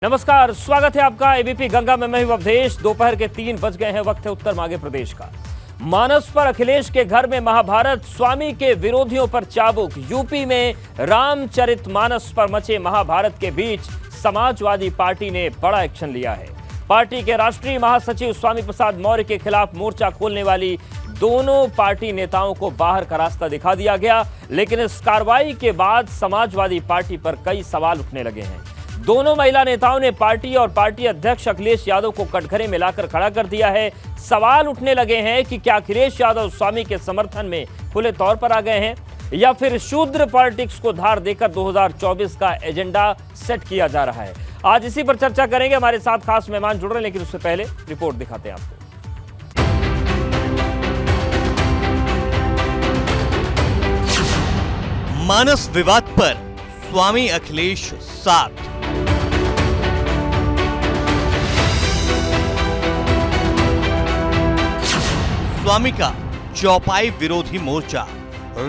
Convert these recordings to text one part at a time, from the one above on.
नमस्कार, स्वागत है आपका एबीपी गंगा में। मैं हूं अवधेश। दोपहर के 3 बज गए हैं। वक्त है उत्तर मांगे प्रदेश का। मानस पर अखिलेश के घर में महाभारत, स्वामी के विरोधियों पर चाबुक। यूपी में रामचरितमानस पर मचे महाभारत के बीच समाजवादी पार्टी ने बड़ा एक्शन लिया है। पार्टी के राष्ट्रीय महासचिव स्वामी प्रसाद मौर्य के खिलाफ मोर्चा खोलने वाली दोनों पार्टी नेताओं को बाहर का रास्ता दिखा दिया गया, लेकिन इस कार्रवाई के बाद समाजवादी पार्टी पर कई सवाल उठने लगे हैं। दोनों महिला नेताओं ने पार्टी और पार्टी अध्यक्ष अखिलेश यादव को कटघरे में लाकर खड़ा कर दिया है। सवाल उठने लगे हैं कि क्या अखिलेश यादव स्वामी के समर्थन में खुले तौर पर आ गए हैं या फिर शूद्र पॉलिटिक्स को धार देकर 2024 का एजेंडा सेट किया जा रहा है। आज इसी पर चर्चा करेंगे। हमारे साथ खास मेहमान जुड़ रहे हैं, लेकिन उससे पहले रिपोर्ट दिखाते हैं आपको। मानस विवाद पर स्वामी अखिलेश साथ। स्वामी का चौपाई विरोधी मोर्चा,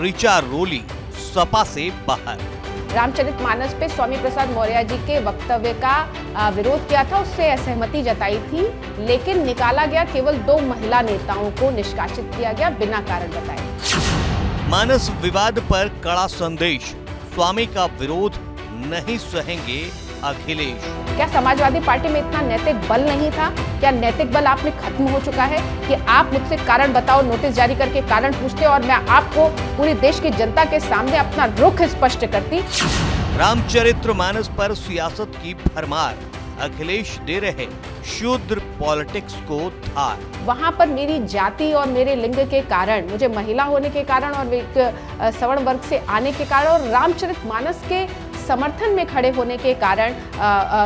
ऋचा रोली सपा से बाहर। रामचरितमानस पे स्वामी प्रसाद मौर्य जी के वक्तव्य का विरोध किया था, उससे असहमति जताई थी, लेकिन निकाला गया। केवल 2 महिला नेताओं को निष्कासित किया गया बिना कारण बताए। मानस विवाद पर कड़ा संदेश, स्वामी का विरोध नहीं सहेंगे अखिलेश। क्या समाजवादी पार्टी में इतना नैतिक बल नहीं था? क्या नैतिक बल आप में खत्म हो चुका है कि आप मुझसे कारण बताओ, नोटिस जारी करके कारण पूछते और मैं आपको पूरी देश की जनता के सामने अपना रुख स्पष्ट करती? रामचरितमानस पर सियासत की भरमार, अखिलेश दे रहे शूद्र पॉलिटिक्स को धार। वहां पर मेरी जाति और मेरे लिंग के कारण, मुझे महिला होने के कारण और एक सवर्ण वर्ग से आने के कारण और रामचरितमानस के समर्थन में खड़े होने के कारण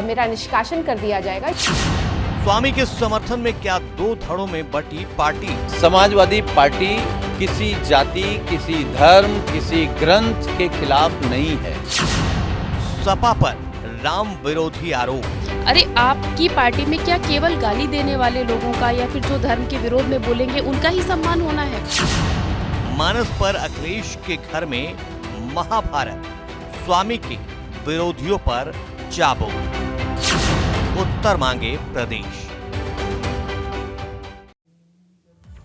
मेरा निष्कासन कर दिया जाएगा। स्वामी के समर्थन में क्या 2 धड़ों में बटी पार्टी? समाजवादी पार्टी किसी जाति, किसी धर्म, किसी ग्रंथ के खिलाफ नहीं है। सपा पर राम विरोधी आरोप। अरे आपकी पार्टी में क्या केवल गाली देने वाले लोगों का या फिर जो धर्म के विरोध में बोलेंगे उनका ही सम्मान होना है? मानस पर अखिलेश के घर में महाभारत, स्वामी के विरोधियों पर चाबुक। उत्तर मांगे प्रदेश।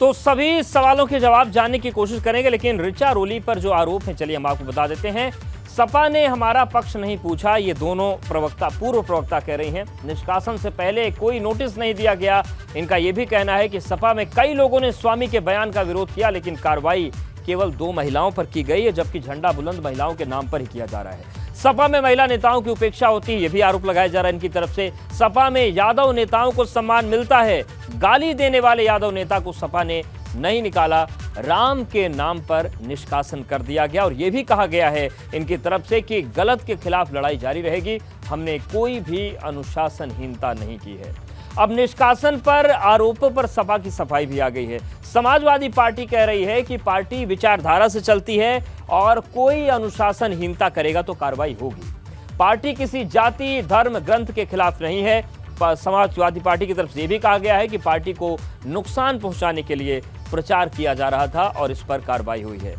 तो सभी सवालों के जवाब जानने की कोशिश करेंगे, लेकिन ऋचा रोली पर जो आरोप है, चलिए हम आपको बता देते हैं। सपा ने हमारा पक्ष नहीं पूछा, ये दोनों पूर्व प्रवक्ता कह रही हैं। निष्कासन से पहले कोई नोटिस नहीं दिया गया। इनका यह भी कहना है कि सपा में कई लोगों ने स्वामी के बयान का विरोध किया, लेकिन कार्रवाई केवल 2 महिलाओं पर की गई है, जबकि झंडा बुलंद महिलाओं के नाम पर ही किया जा रहा है। सपा में महिला नेताओं की उपेक्षा होती है, यह भी आरोप लगाया जा रहा है इनकी तरफ से। सपा में यादव नेताओं को सम्मान मिलता है, गाली देने वाले यादव नेता को सपा ने नहीं निकाला। राम के नाम पर निष्कासन कर दिया गया और यह भी कहा गया है इनकी तरफ से कि गलत के खिलाफ लड़ाई जारी रहेगी, हमने कोई भी अनुशासनहीनता नहीं की है। अब निष्कासन पर आरोपों पर सपा की सफाई भी आ गई है। समाजवादी पार्टी कह रही है कि पार्टी विचारधारा से चलती है और कोई अनुशासनहीनता करेगा तो कार्रवाई होगी। पार्टी किसी जाति, धर्म, ग्रंथ के खिलाफ नहीं है। समाजवादी पार्टी की तरफ से यह भी कहा गया है कि पार्टी को नुकसान पहुंचाने के लिए प्रचार किया जा रहा था और इस पर कार्रवाई हुई है।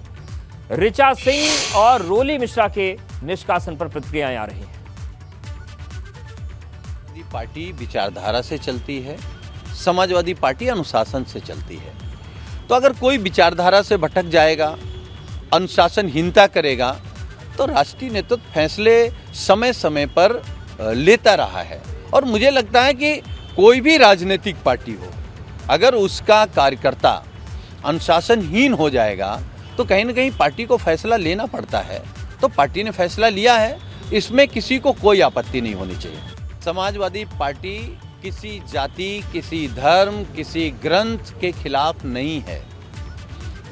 ऋचा सिंह और रोली मिश्रा के निष्कासन पर प्रतिक्रियाएं आ रही हैं। पार्टी विचारधारा से चलती है, समाजवादी पार्टी अनुशासन से चलती है। तो अगर कोई विचारधारा से भटक जाएगा, अनुशासनहीनता करेगा, तो राष्ट्रीय नेतृत्व फैसले समय समय पर लेता रहा है। और मुझे लगता है कि कोई भी राजनीतिक पार्टी हो, अगर उसका कार्यकर्ता अनुशासनहीन हो जाएगा तो कहीं ना कहीं पार्टी को फैसला लेना पड़ता है। तो पार्टी ने फैसला लिया है, इसमें किसी को कोई आपत्ति नहीं होनी चाहिए। समाजवादी पार्टी किसी जाति, किसी धर्म, किसी ग्रंथ के खिलाफ नहीं है।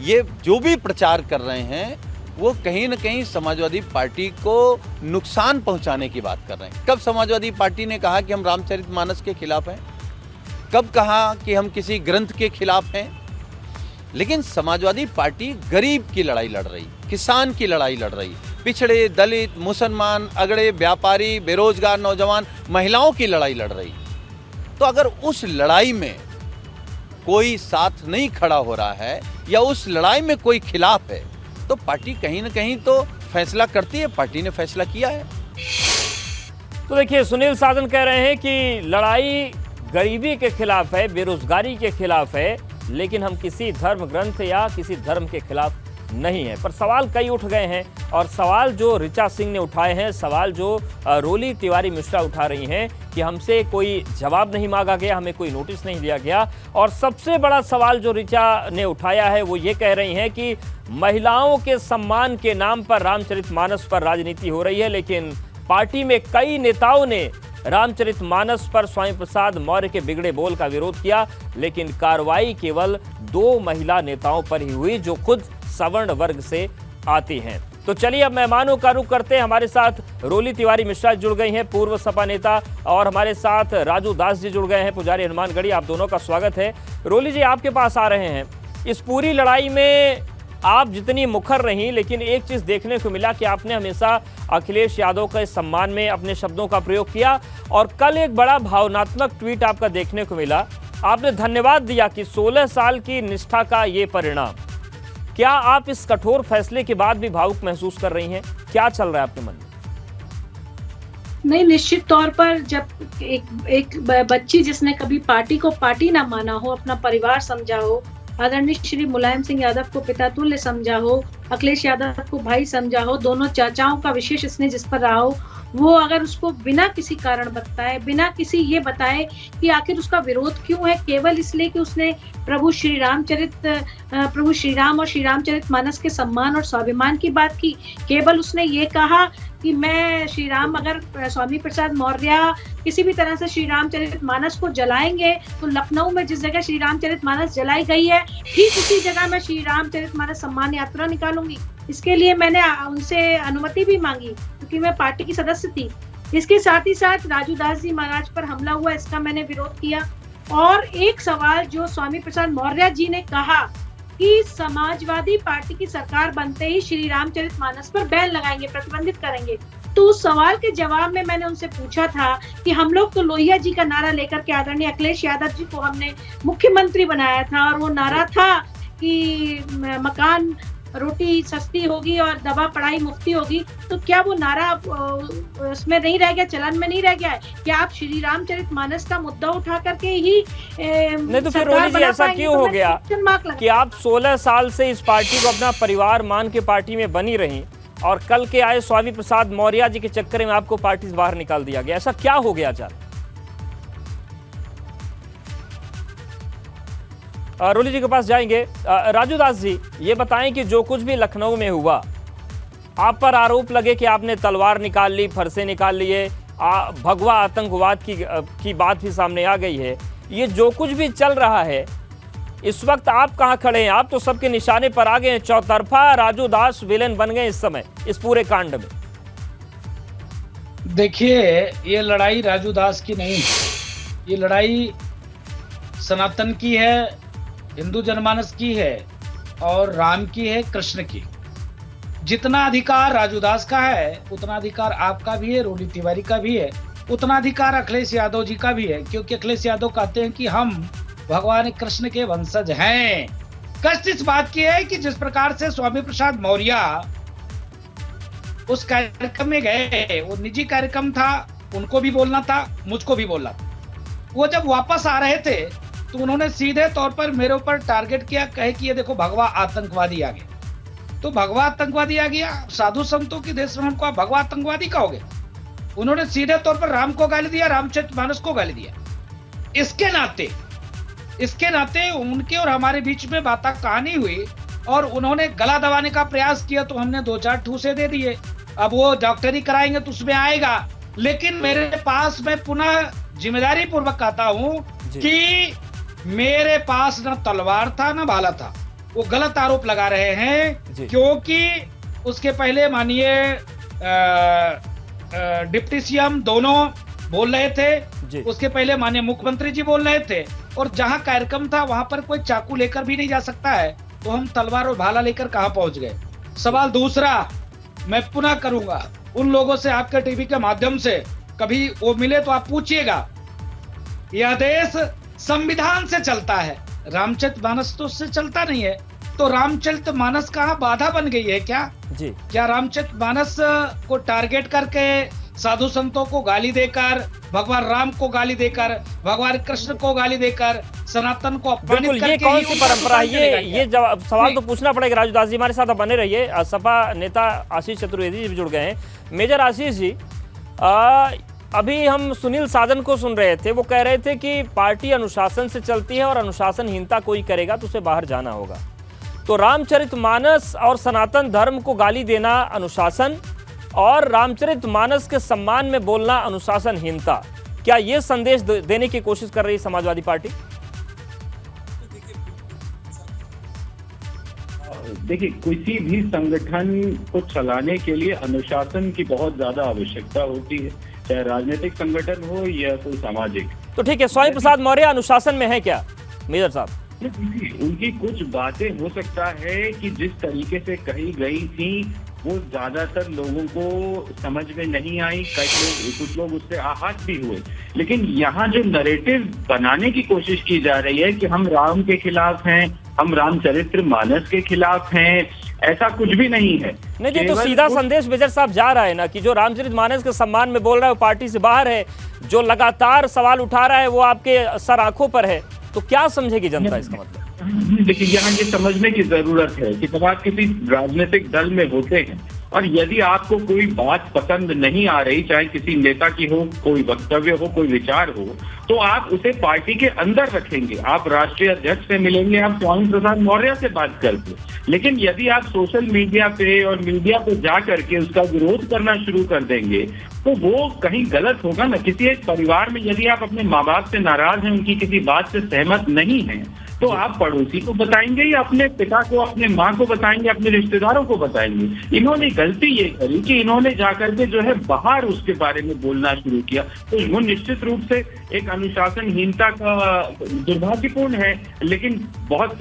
ये जो भी प्रचार कर रहे हैं वो कहीं न कहीं समाजवादी पार्टी को नुकसान पहुंचाने की बात कर रहे हैं। कब समाजवादी पार्टी ने कहा कि हम रामचरितमानस के खिलाफ हैं? कब कहा कि हम किसी ग्रंथ के खिलाफ हैं? लेकिन समाजवादी पार्टी गरीब की लड़ाई लड़ रही, किसान की लड़ाई लड़ रही, पिछड़े, दलित, मुसलमान, अगड़े, व्यापारी, बेरोजगार नौजवान, महिलाओं की लड़ाई लड़ रही। तो अगर उस लड़ाई में कोई साथ नहीं खड़ा हो रहा है या उस लड़ाई में कोई खिलाफ है, तो पार्टी कहीं ना कहीं तो फैसला करती है। पार्टी ने फैसला किया है। तो देखिए, सुनील साधन कह रहे हैं कि लड़ाई गरीबी के खिलाफ है, बेरोजगारी के खिलाफ है, लेकिन हम किसी धर्म ग्रंथ या किसी धर्म के खिलाफ नहीं है। पर सवाल कई उठ गए हैं, और सवाल जो ऋचा सिंह ने उठाए हैं, सवाल जो रोली तिवारी मिश्रा उठा रही हैं कि हमसे कोई जवाब नहीं मांगा गया, हमें कोई नोटिस नहीं दिया गया। और सबसे बड़ा सवाल जो ऋचा ने उठाया है वो ये कह रही हैं कि महिलाओं के सम्मान के नाम पर रामचरितमानस पर राजनीति हो रही है, लेकिन पार्टी में कई नेताओं ने रामचरितमानस पर स्वामी प्रसाद मौर्य के बिगड़े बोल का विरोध किया, लेकिन कार्रवाई केवल 2 महिला नेताओं पर ही हुई जो खुद सवर्ण वर्ग से आती हैं। तो चलिए अब मेहमानों का रुख करते हैं। हमारे साथ रोली तिवारी मिश्रा जुड़ गई हैं, पूर्व सपा नेता, और हमारे साथ राजू दास जी जुड़ गए हैं, पुजारी हनुमानगढ़ी। आप दोनों का स्वागत है। रोली जी, आपके पास आ रहे हैं। इस पूरी लड़ाई में आप जितनी मुखर रहीं, लेकिन एक चीज देखने को मिला कि आपने हमेशा अखिलेश यादव के सम्मान में अपने शब्दों का प्रयोग किया, और कल एक बड़ा भावनात्मक ट्वीट आपका देखने को मिला। आपने धन्यवाद दिया कि 16 साल की निष्ठा का ये परिणाम। क्या आप इस कठोर फैसले के बाद भी भावुक महसूस कर रही हैं? क्या चल रहा है आपके मन में? नहीं, निश्चित तौर पर जब एक बच्ची जिसने कभी पार्टी को पार्टी ना माना हो, अपना परिवार समझा हो, आदरणीय श्री मुलायम सिंह यादव को पिता तुल्य समझा हो, अखिलेश यादव को भाई समझा हो, दोनों चाचाओं का विशेष स्नेह जिस पर रहा हो, वो अगर उसको बिना किसी कारण बताए, बिना किसी ये बताए कि आखिर उसका विरोध क्यों है, केवल इसलिए कि उसने प्रभु श्री राम और श्री रामचरितमानस के सम्मान और स्वाभिमान की बात की, केवल उसने ये कहा कि मैं श्री राम, अगर स्वामी प्रसाद मौर्य किसी भी तरह से श्री रामचरितमानस को जलाएंगे तो लखनऊ में जिस जगह श्री रामचरितमानस जलाई गई है ठीक उसी जगह मैं श्री रामचरितमानस सम्मान यात्रा निकालूंगी। इसके लिए मैंने उनसे अनुमति भी मांगी क्योंकि मैं पार्टी की सदस्य थी। इसके साथ ही साथ राजू दास जी महाराज पर हमला हुआ, इसका मैंने विरोध किया। और एक सवाल जो स्वामी प्रसाद मौर्य जी ने कहा कि समाजवादी पार्टी की सरकार बनते ही श्री रामचरितमानस पर बैन लगाएंगे, प्रतिबंधित करेंगे, तो उस सवाल के जवाब में मैंने उनसे पूछा था कि हम लोग तो लोहिया जी का नारा लेकर के आदरणीय अखिलेश यादव जी को हमने मुख्यमंत्री बनाया था, और वो नारा था कि मकान रोटी सस्ती होगी और दवा पढ़ाई मुफ्ती होगी। तो क्या वो नारा उसमें नहीं रह गया, चलन में नहीं रह गया है? क्या आप श्री रामचरितमानस का मुद्दा उठा करके ही नहीं, तो फिर रोली जी ऐसा क्यों हो गया कि आप 16 साल से इस पार्टी को अपना परिवार मान के पार्टी में बनी रही, और कल के आए स्वामी प्रसाद मौर्य जी के चक्कर में आपको पार्टी से बाहर निकाल दिया गया? ऐसा क्या हो गया? रोली जी के पास जाएंगे। राजू दास जी, ये बताएं कि जो कुछ भी लखनऊ में हुआ, आप पर आरोप लगे कि आपने तलवार निकाल ली, फरसे निकाल लिए, भगवा आतंकवाद की बात भी सामने आ गई है। ये जो कुछ भी चल रहा है, इस वक्त आप कहाँ खड़े हैं? आप तो सबके निशाने पर आ गए हैं। चौतरफा राजू दास विलेन बन गए इस समय इस पूरे कांड में। देखिए, ये लड़ाई राजू दास की नहीं, ये लड़ाई सनातन की है, हिंदू जनमानस की है, और राम की है, कृष्ण की। जितना अधिकार राजू दास का है उतना अधिकार आपका भी है, रोली तिवारी का भी है, उतना अधिकार अखिलेश यादव जी का भी है, क्योंकि अखिलेश यादव कहते हैं कि हम भगवान कृष्ण के वंशज हैं। कष्ट इस बात की है कि जिस प्रकार से स्वामी प्रसाद मौर्य उस कार्यक्रम में गए, वो निजी कार्यक्रम था, उनको भी बोलना था, मुझको भी बोलना था। वो जब वापस आ रहे थे तो उन्होंने सीधे तौर पर मेरे ऊपर टारगेट किया, कहे कि ये देखो भगवा आतंकवादी आ गया। तो भगवा आतंकवादी आ गया, साधु संतों के देश में हमको आप भगवा आतंकवादी कहोगे? उन्होंने सीधे तौर पर राम को गाली दिया, रामचरितमानस को गाली दिया। इसके नाते उनके और हमारे बीच में बात कहानी हुई, और उन्होंने गला दबाने का प्रयास किया, तो हमने 2-4 ठूसे दे दिए। अब वो डॉक्टरी कराएंगे तो उसमें आएगा, लेकिन मेरे पास, मैं पुनः जिम्मेदारी पूर्वक कहता हूं कि मेरे पास न तलवार था न भाला था। वो गलत आरोप लगा रहे हैं, क्योंकि उसके पहले माननीय डिप्टी सीएम दोनों बोल रहे थे, उसके पहले माननीय मुख्यमंत्री जी बोल रहे थे, और जहां कार्यक्रम था वहां पर कोई चाकू लेकर भी नहीं जा सकता है, तो हम तलवार और भाला लेकर कहां पहुंच गए? सवाल दूसरा मैं पुनः करूंगा उन लोगों से, आपके टीवी के माध्यम से, कभी वो मिले तो आप पूछिएगा, यह देश संविधान से चलता है, रामचरितमानस तो उससे चलता नहीं है, तो रामचरितमानस कहाँ बाधा बन गई है क्या? क्या रामचरितमानस को टारगेट करके साधु संतों को गाली देकर, भगवान राम को गाली देकर, भगवान कृष्ण को गाली देकर, सनातन को अपमानित बिल्कुल, ये करके कौन ही सी उनका परंपरा है? सम्मान करेगा ये क्या? जवाब सवाल नहीं। तो पूछना पड़ेगा। राजू दास जी हमारे साथ बने रहिए। सपा नेता आशीष चतुर्वेदी जी भी जुड़ गए हैं। मेजर आशीष जी, अभी हम सुनील साधन को सुन रहे थे, वो कह रहे थे कि पार्टी अनुशासन से चलती है और अनुशासनहीनता कोई करेगा तो उसे बाहर जाना होगा। तो रामचरितमानस और सनातन धर्म को गाली देना अनुशासन और रामचरितमानस के सम्मान में बोलना अनुशासनहीनता, क्या ये संदेश देने की कोशिश कर रही है समाजवादी पार्टी? देखिए, किसी भी संगठन को चलाने के लिए अनुशासन की बहुत ज्यादा आवश्यकता होती है, चाहे राजनीतिक संगठन हो या कोई सामाजिक। तो ठीक है, स्वामी प्रसाद मौर्य अनुशासन में है क्या मेजर साहब? उनकी कुछ बातें हो सकता है कि जिस तरीके से कही गई थी वो ज्यादातर लोगों को समझ में नहीं आई, कुछ लोग उससे आहत भी हुए। लेकिन यहाँ जो नैरेटिव बनाने की कोशिश की जा रही है कि हम राम के खिलाफ हैं, हम रामचरित्र मानस के खिलाफ हैं, ऐसा कुछ भी नहीं है। नहीं जी, तो सीधा संदेश मेजर साहब जा रहा है ना कि जो रामचरितमानस के सम्मान में बोल रहा है वो पार्टी से बाहर है, जो लगातार सवाल उठा रहा है वो आपके सर आंखों पर है। तो क्या समझेगी जनता इसका मतलब? देखिए, यहाँ ये समझने की जरूरत है कि जब आप किसी राजनीतिक दल में होते हैं और यदि आपको कोई बात पसंद नहीं आ रही, चाहे किसी नेता की हो, कोई वक्तव्य हो, कोई विचार हो, तो आप उसे पार्टी के अंदर रखेंगे। आप राष्ट्रीय अध्यक्ष से मिलेंगे, आप स्वामी प्रसाद मौर्य से बात करते। लेकिन यदि आप सोशल मीडिया पे और मीडिया पे जा करके उसका विरोध करना शुरू कर देंगे तो वो कहीं गलत होगा ना। किसी एक परिवार में यदि आप अपने माँ बाप से नाराज हैं, उनकी किसी बात से सहमत नहीं हैं, तो आप पड़ोसी को बताएंगे या अपने पिता को, अपने माँ को बताएंगे, अपने रिश्तेदारों को बताएंगे। इन्होंने गलती ये करी कि इन्होंने जाकर के जो है बाहर उसके बारे में बोलना शुरू किया, तो वो निश्चित रूप से एक अनुशासनहीनता का दुर्भाग्यपूर्ण है, लेकिन बहुत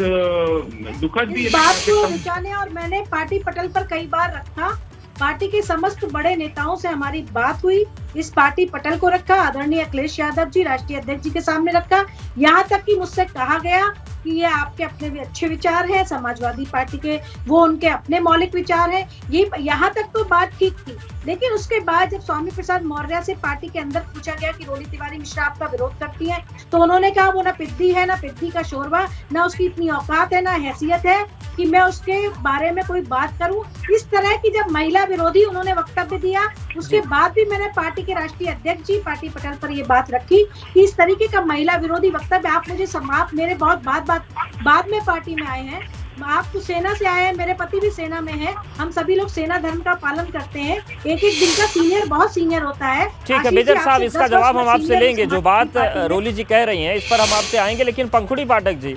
दुखद भी है। बात को रुचाने और मैंने पार्टी पटल पर कई बार रखा, पार्टी के समस्त बड़े नेताओं से हमारी बात हुई, इस पार्टी पटल को रखा, आदरणीय अखिलेश यादव जी राष्ट्रीय अध्यक्ष जी के सामने रखा। यहाँ तक कि मुझसे कहा गया कि ये आपके अपने भी अच्छे विचार हैं, समाजवादी पार्टी के वो उनके अपने मौलिक विचार हैं, ये यहाँ तक तो बात ठीक थी। लेकिन उसके बाद जब स्वामी प्रसाद मौर्य से पार्टी के अंदर पूछा गया कि रोली तिवारी मिश्रा आपका विरोध करती हैं, तो उन्होंने कहा वो ना पिद्दी है, ना पिद्दी का शोरबा, ना उसकी इतनी औकात है, ना हैसियत है कि मैं उसके बारे में कोई बात करूं। इस तरह की जब महिला विरोधी उन्होंने वक्तव्य दिया, उसके बाद भी मैंने पार्टी के राष्ट्रीय अध्यक्ष जी पार्टी पटल पर ये बात रखी कि इस तरीके का महिला विरोधी वक्तव्य आप मुझे आप मेरे बहुत बाद में पार्टी में आए हैं, आप तो सेना से आए हैं, मेरे पति भी सेना में है, हम सभी लोग सेना धर्म का पालन करते हैं, एक एक दिन का सीनियर बहुत सीनियर होता है। ठीक है मेजर साहब, इसका जवाब हम आपसे लेंगे। जो बात रोली जी कह रही हैं इस पर हम आपसे आएंगे, लेकिन पंखुड़ी पाठक जी,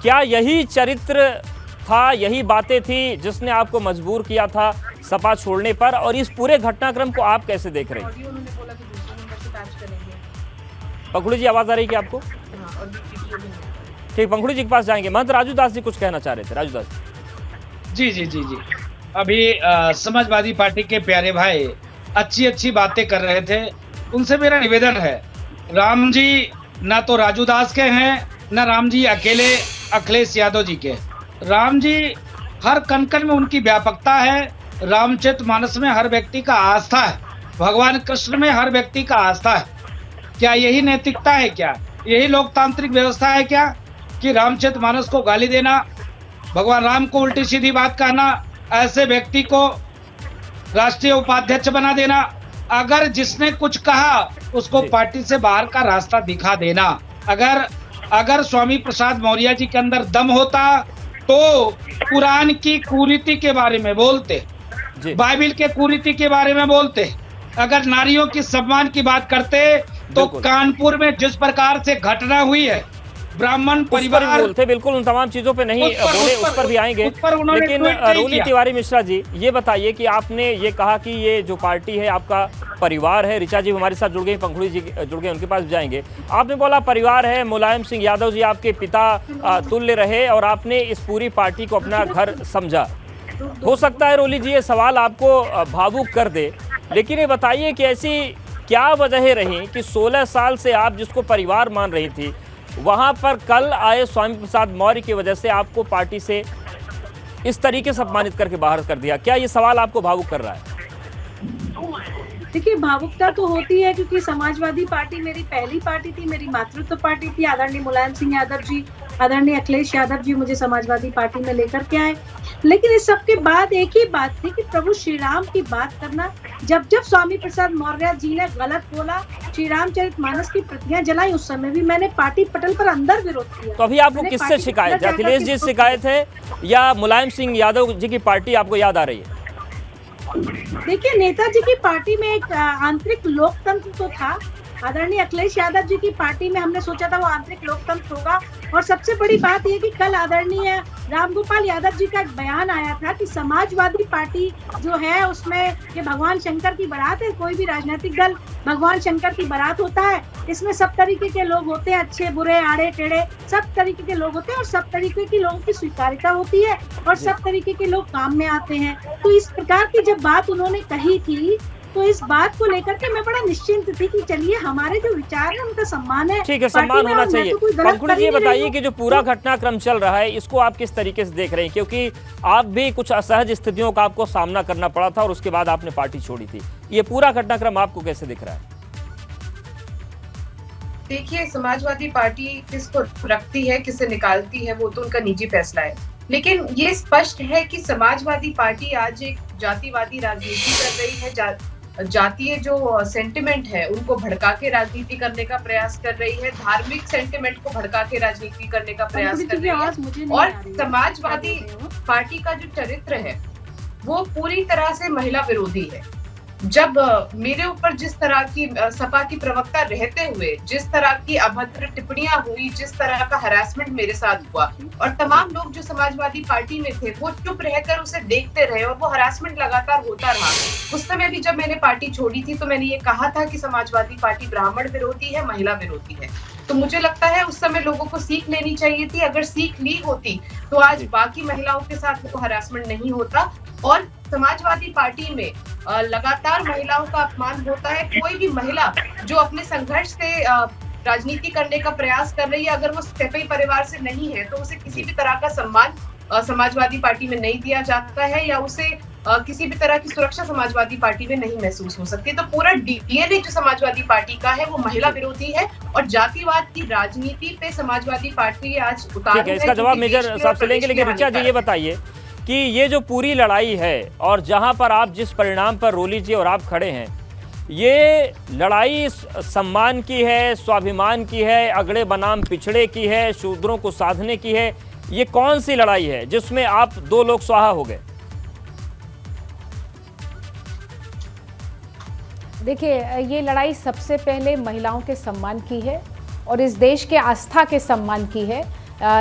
क्या यही चरित्र था, यही बातें थी जिसने आपको मजबूर किया था सपा छोड़ने पर, और इस पूरे घटनाक्रम को आप कैसे देख रहे हैं? पंखुड़ी जी आवाज आ रही है आपको? ठीक, पंखुड़ी जी के पास जाएंगे। महंत राजू दास जी कुछ कहना चाह रहे थे। राजू दास जी जी जी जी अभी समाजवादी पार्टी के प्यारे भाई अच्छी बातें कर रहे थे, उनसे मेरा निवेदन है, राम जी ना तो राजू दास के हैं, ना राम जी अकेले अखिलेश यादव जी के। राम जी हर कण कण में उनकी व्यापकता है, रामचरितमानस में हर व्यक्ति का आस्था है, भगवान कृष्ण में हर व्यक्ति का आस्था है। क्या यही नैतिकता है? क्या यही लोकतांत्रिक व्यवस्था है? क्या कि रामचरितमानस को गाली देना, भगवान राम को उल्टी सीधी बात कहना, ऐसे व्यक्ति को राष्ट्रीय उपाध्यक्ष बना देना, अगर जिसने कुछ कहा उसको पार्टी से बाहर का रास्ता दिखा देना। अगर स्वामी प्रसाद मौर्य जी के अंदर दम होता तो कुरान की कुरीति के बारे में बोलते, बाइबिल के कुरीति के बारे में बोलते, अगर नारियों की सम्मान की बात करते तो कानपुर में जिस प्रकार से घटना हुई है, ब्राह्मण परिवार बोलते, बिल्कुल उन तमाम चीजों पे नहीं बोले, उस पर भी आएंगे। लेकिन रोली तिवारी मिश्रा जी, ये बताइए कि आपने ये कहा कि ये जो पार्टी है आपका परिवार है, ऋचा जी हमारे साथ जुड़ गई, पंखुड़ी जी जुड़ गए, उनके पास जाएंगे। आपने बोला परिवार है, मुलायम सिंह यादव जी आपके पिता तुल्य रहे और आपने इस पूरी पार्टी को अपना घर समझा। हो सकता है रोली जी ये सवाल आपको भावुक कर दे, लेकिन ये बताइए कि ऐसी क्या वजह रही कि 16 साल से आप जिसको परिवार मान रही थी, वहां पर कल आए स्वामी प्रसाद मौर्य की वजह से आपको पार्टी से इस तरीके से अपमानित करके बाहर कर दिया? क्या ये सवाल आपको भावुक कर रहा है? देखिए, भावुकता तो होती है क्योंकि समाजवादी पार्टी मेरी पहली पार्टी थी, मेरी मातृत्व पार्टी थी। आदरणीय मुलायम सिंह यादव जी, आदरणीय अखिलेश यादव जी मुझे समाजवादी पार्टी में लेकर के आए। लेकिन इस सब के बाद एक ही बात थी कि प्रभु श्री राम की बात करना। जब जब स्वामी प्रसाद मौर्य जी ने गलत बोला, श्री रामचरितमानस की प्रतियां जलाई, उस समय भी मैंने पार्टी पटल पर अंदर विरोध किया। तो अभी आपको किससे शिकायत है? अखिलेश जी शिकायत है या मुलायम सिंह यादव जी की पार्टी आपको याद आ रही है? देखिए, नेताजी की पार्टी में एक आंतरिक लोकतंत्र तो था। आदरणीय अखिलेश यादव जी की पार्टी में हमने सोचा था वो आंतरिक लोकतंत्र होगा। और सबसे बड़ी बात यह कि कल आदरणीय रामगोपाल यादव जी का एक बयान आया था कि समाजवादी पार्टी जो है उसमें ये भगवान शंकर की बारात है। कोई भी राजनीतिक दल भगवान शंकर की बारात होता है, इसमें सब तरीके के लोग होते हैं, अच्छे बुरे आड़े टेढ़े सब तरीके के लोग होते हैं और सब तरीके के लोगों की स्वीकार्यता होती है और सब तरीके के लोग काम में आते हैं। तो इस प्रकार की जब बात उन्होंने कही थी तो इस बात को लेकर के मैं बड़ा निश्चिंत थी कि चलिए हमारे जो विचार है उनका सम्मान है। ठीक है, सम्मान होना चाहिए। पंकुड़ी जी, ये बताइए कि जो पूरा घटनाक्रम चल रहा है इसको आप किस तरीके से देख रहे हैं, क्योंकि आप भी कुछ असहज स्थितियों का आपको सामना करना पड़ा था और उसके बाद आपने पार्टी छोड़ी थी। ये पूरा घटनाक्रम आपको कैसे दिख रहा है? देखिए, समाजवादी पार्टी किसको रखती है किसे निकालती है वो तो उनका निजी फैसला है, लेकिन ये स्पष्ट है कि समाजवादी पार्टी आज एक जातिवादी राजनीति कर रही है। जातीय जो सेंटिमेंट है उनको भड़का के राजनीति करने का प्रयास कर रही है, धार्मिक सेंटिमेंट को भड़का के राजनीति करने का प्रयास कर रही है। और समाजवादी पार्टी का जो चरित्र है वो पूरी तरह से महिला विरोधी है। जब मेरे ऊपर जिस तरह की सपा की प्रवक्ता रहते हुए जिस तरह की अभद्र टिप्पणियां हुई, जिस तरह का हरासमेंट मेरे साथ हुआ और तमाम लोग जो समाजवादी पार्टी में थे वो चुप रहकर उसे देखते रहे और वो हरासमेंट लगातार होता रहा। उस समय भी जब मैंने पार्टी छोड़ी थी तो मैंने ये कहा था कि समाजवादी पार्टी ब्राह्मण विरोधी है, महिला विरोधी है। तो मुझे लगता है उस समय लोगों को सीख लेनी चाहिए थी। अगर सीख ली होती तो आज बाकी महिलाओं के साथ वो हरासमेंट नहीं होता। और समाजवादी पार्टी में लगातार महिलाओं का अपमान होता है। कोई भी महिला जो अपने संघर्ष से राजनीति करने का प्रयास कर रही है, अगर वो सैफई परिवार से नहीं है तो उसे किसी भी तरह का सम्मान समाजवादी पार्टी में नहीं दिया जाता है या उसे किसी भी तरह की सुरक्षा समाजवादी पार्टी में नहीं महसूस हो सकती। तो पूरा डीएनए जो समाजवादी पार्टी का है वो महिला विरोधी है और जातिवाद की राजनीति पे समाजवादी पार्टी आज उतारू है। इसका जवाब मेजर साहब से लेंगे, लेकिन ऋचा जी ये बताइए कि ये जो पूरी लड़ाई है और जहां पर आप जिस परिणाम पर रोली जी और आप खड़े हैं, ये लड़ाई सम्मान की है, स्वाभिमान की है, अगड़े बनाम पिछड़े की है, शूद्रों को साधने की है। ये कौन सी लड़ाई है जिसमें आप दो लोग स्वाहा हो गए? देखिए, ये लड़ाई सबसे पहले महिलाओं के सम्मान की है और इस देश के आस्था के सम्मान की है,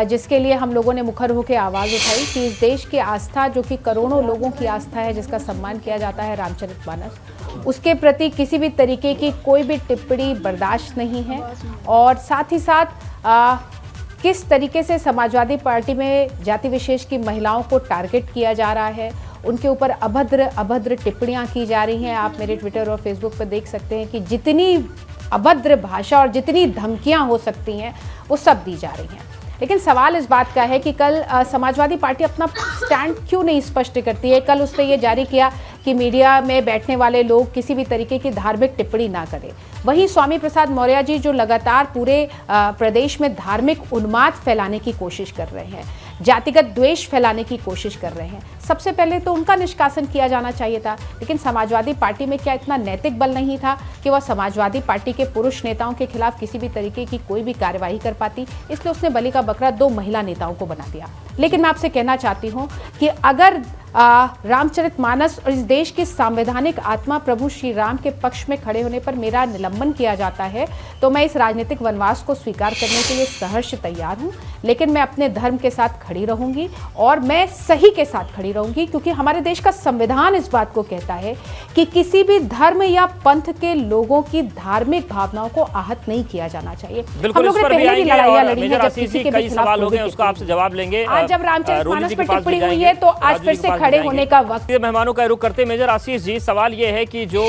जिसके लिए हम लोगों ने मुखर होकर आवाज़ उठाई कि इस देश की आस्था जो कि करोड़ों लोगों की आस्था है, जिसका सम्मान किया जाता है, रामचरितमानस, उसके प्रति किसी भी तरीके की कोई भी टिप्पणी बर्दाश्त नहीं है। और साथ ही साथ किस तरीके से समाजवादी पार्टी में जाति विशेष की महिलाओं को टारगेट किया जा रहा है, उनके ऊपर अभद्र टिप्पणियां की जा रही हैं। आप मेरे ट्विटर और फेसबुक पर देख सकते हैं कि जितनी अभद्र भाषा और जितनी धमकियां हो सकती हैं वो सब दी जा रही हैं। लेकिन सवाल इस बात का है कि कल समाजवादी पार्टी अपना स्टैंड क्यों नहीं स्पष्ट करती है। कल उसने ये जारी किया कि मीडिया में बैठने वाले लोग किसी भी तरीके की धार्मिक टिप्पणी ना करें। वहीं स्वामी प्रसाद मौर्य जी जो लगातार पूरे प्रदेश में धार्मिक उन्माद फैलाने की कोशिश कर रहे हैं, जातिगत द्वेष फैलाने की कोशिश कर रहे हैं, सबसे पहले तो उनका निष्कासन किया जाना चाहिए था। लेकिन समाजवादी पार्टी में क्या इतना नैतिक बल नहीं था कि वह समाजवादी पार्टी के पुरुष नेताओं के खिलाफ किसी भी तरीके की कोई भी कार्यवाही कर पाती? इसलिए उसने बलि का बकरा दो महिला नेताओं को बना दिया। लेकिन मैं आपसे कहना चाहती हूँ कि अगर रामचरितमानस और इस देश की संवैधानिक आत्मा प्रभु श्री राम के पक्ष में खड़े होने पर मेरा निलंबन किया जाता है तो मैं इस राजनीतिक वनवास को स्वीकार करने के लिए सहर्ष तैयार हूं। लेकिन मैं अपने धर्म के साथ खड़ी रहूंगी और मैं सही के साथ खड़ी रहूंगी, क्योंकि हमारे देश का संविधान इस बात को कहता है कि किसी भी धर्म या पंथ के लोगों की धार्मिक भावनाओं को आहत नहीं किया जाना चाहिए। हम लोगों ने पहले भी लड़ाइयां लड़ी हैं जब किसी के भी खिलाफ उसका आपसे जवाब लेंगे। आज जब रामचरितमानस पर टिप्पणी हुई है तो आज फिर से खड़े होने का वक्त। मेहमानों का रुख करते मेजर आशीष जी, सवाल ये है कि जो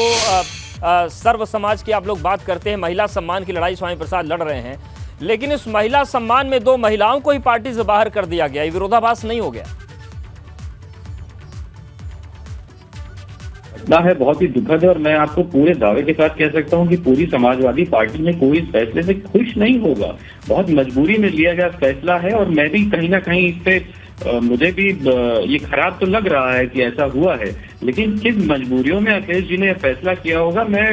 सर्व समाज की आप लोग बात करते हैं, महिला सम्मान की लड़ाई स्वामी प्रसाद लड़ रहे हैं, लेकिन इस महिला सम्मान में दो महिलाओं को ही पार्टी से बाहर कर दिया गया, ये विरोधाभास नहीं हो गया? फैसला है बहुत ही दुखद है और मैं आपको पूरे दावे के साथ कह सकता हूं कि पूरी समाजवादी पार्टी में कोई इस फैसले से खुश नहीं होगा। बहुत मजबूरी में लिया गया फैसला है और मैं भी कहीं ना कहीं इससे मुझे भी ये खराब तो लग रहा है कि ऐसा हुआ है, लेकिन किस मजबूरियों में अखिलेश जी ने यह फैसला किया होगा मैं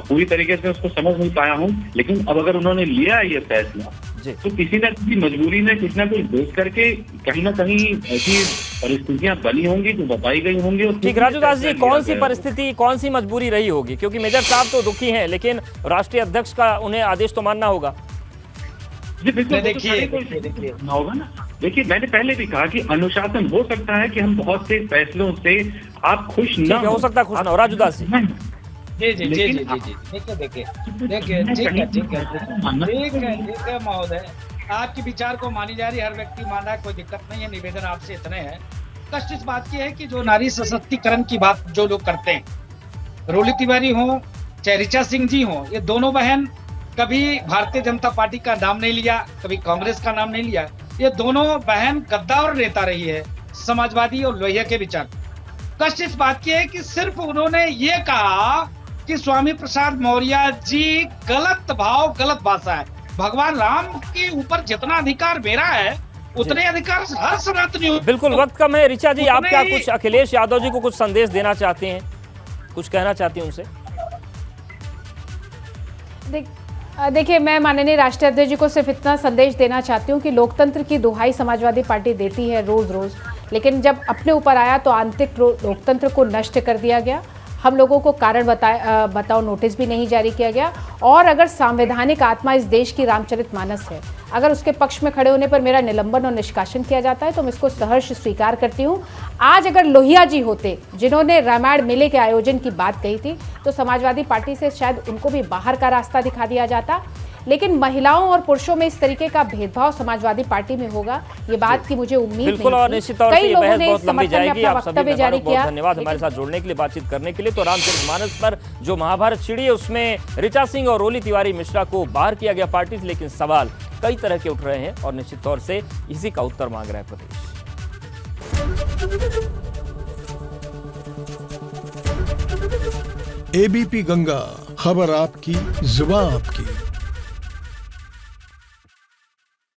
पूरी तरीके से उसको समझ नहीं पाया हूं। लेकिन अब अगर उन्होंने लिया है ये फैसला तो किसी न किसी मजबूरी में कुछ ना कुछ देख करके कहीं ना कहीं ऐसी परिस्थितियां बनी होंगी तो बताई गई होंगी। और ठीक, राजू दास जी, कौन सी परिस्थिति, कौन सी मजबूरी रही होगी? क्योंकि मेजर साहब तो दुखी हैं, लेकिन राष्ट्रीय अध्यक्ष का उन्हें आदेश तो मानना होगा। जी बिल्कुल, देखिए होगा ना। देखिए मैंने पहले भी कहा कि अनुशासन हो सकता है कि हम बहुत से फैसलों से आप खुश न हो सकता है खुश ना हो। राजू दास जी जी जी जी जी जी देखिए ठीक है महोदय, आपके विचार को मानी जा रही, हर व्यक्ति मान रहा है, कोई दिक्कत नहीं है। निवेदन आपसे इतने है, कष्ट इस बात की है कि जो नारी सशक्तिकरण की बात जो लोग करते हैं, रोली तिवारी हो चाहे ऋचा सिंह जी हो, ये दोनों बहन कभी भारतीय जनता पार्टी का नाम नहीं लिया, कभी कांग्रेस का नाम नहीं लिया। ये दोनों बहन गद्दार नेता रही है, समाजवादी और लोहिया के विचार। कष्ट इस बात की है कि सिर्फ उन्होंने ये कहा कि स्वामी प्रसाद मौर्य जी गलत भाव, गलत भाषा है। भगवान राम के ऊपर जितना अधिकार मेरा है उतने अधिकार हर सनातनी। बिल्कुल, वक्त कम है। ऋचा जी, आप क्या कुछ अखिलेश यादव जी को कुछ संदेश देना चाहते हैं, कुछ कहना चाहती हैं उनसे? देखिए, मैं माननीय राष्ट्रीय अध्यक्ष जी को सिर्फ इतना संदेश देना चाहती हूँ कि लोकतंत्र की दुहाई समाजवादी पार्टी देती है रोज रोज, लेकिन जब अपने ऊपर आया तो आंतरिक लोकतंत्र को नष्ट कर दिया गया। हम लोगों को कारण बताओ नोटिस भी नहीं जारी किया गया। और अगर संवैधानिक आत्मा इस देश की रामचरितमानस है, अगर उसके पक्ष में खड़े होने पर मेरा निलंबन और निष्कासन किया जाता है तो मैं इसको सहर्ष स्वीकार करती हूँ। आज अगर लोहिया जी होते जिन्होंने रामायण मेले के आयोजन की बात कही थी तो समाजवादी पार्टी से शायद उनको भी बाहर का रास्ता दिखा दिया जाता, लेकिन महिलाओं और पुरुषों में इस तरीके का भेदभाव समाजवादी पार्टी में होगा ये बात की मुझे उम्मीद बिल्कुल नहीं और थी। निश्चित तौर से ये बहस बहुत लंबी जाएगी। आप सभी वक्तव्य जारी बहुत किया, धन्यवाद हमारे साथ जुड़ने के लिए, बातचीत करने के लिए। तो रामचरितमानस पर जो महाभारत छिड़ी है उसमें ऋचा सिंह और रोली तिवारी मिश्रा को बाहर किया गया पार्टी से, लेकिन सवाल कई तरह के उठ रहे हैं और निश्चित तौर से इसी का उत्तर मांग रहा है प्रदेश। एबीपी गंगा, खबर आपकी, जुबान आपकी।